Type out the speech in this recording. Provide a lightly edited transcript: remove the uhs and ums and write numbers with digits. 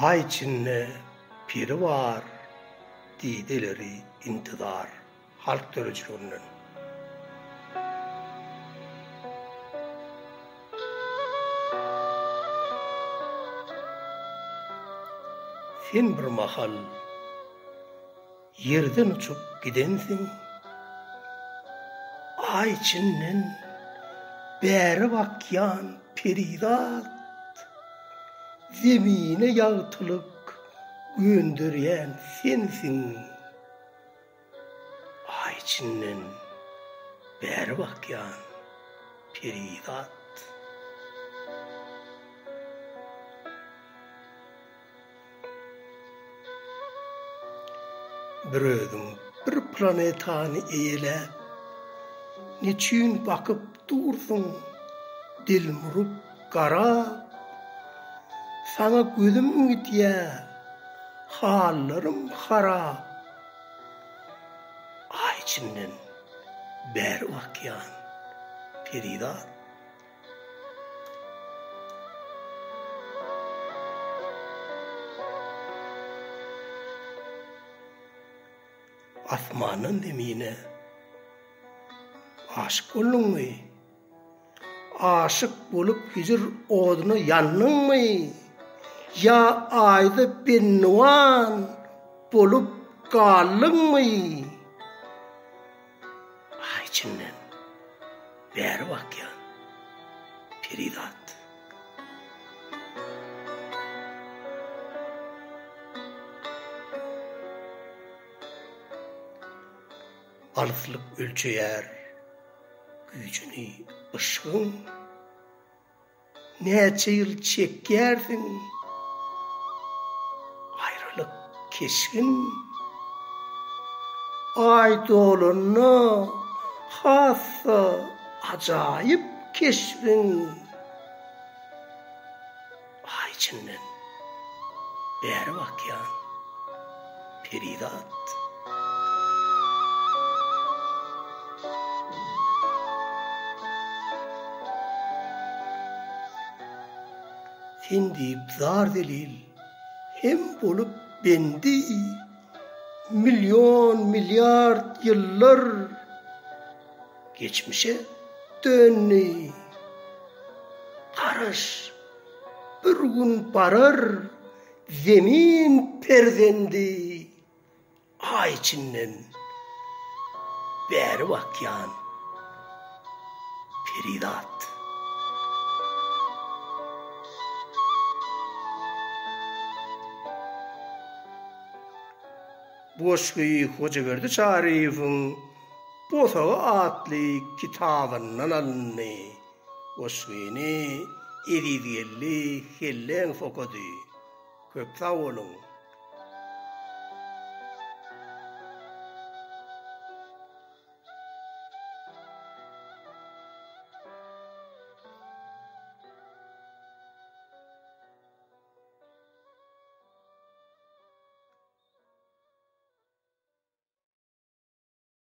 Ay içinde piri var, dideleri intidar, halk dörücülüğünün. Sen bir mahal yerden uçup gidensin, ay içinden beri bakyan peridat, zemine yağtılık gönderiyen sensin. Ay içinden beri bakyan peridat. Bir özüm bir planetani eyle, neçün bakıp dursun, dilmurup qarab, sana gözüm gitye, hallarım harab. Ay içinden beri bakyan peridat. Asmanın demine aşık oldun mu? Aşık bolup hicr oduna yandın mı? Ya ayda bennuan bolup kaldın mı? Ay içinden beri bakyan peridat. Alıslık ölçeyer gücünü ışığın, neçe yıl çekersin ayrılık keskin. Ay dolunu hassa acayip keşfin. Ay içinden beri bakyan peridat. Sen deyip zar delil hem bolup bendi, milyon milyar yıllar geçmişe dönni. Karış bir gün barar zemin perdendi. Ay içinden beri bakyan peridat. Boşgıyı Hocaverdi Şarif'in Bosağı adlı kitabından alındı. Boşgıyını eridiğelli hellen fokadı. Köp sağ olun.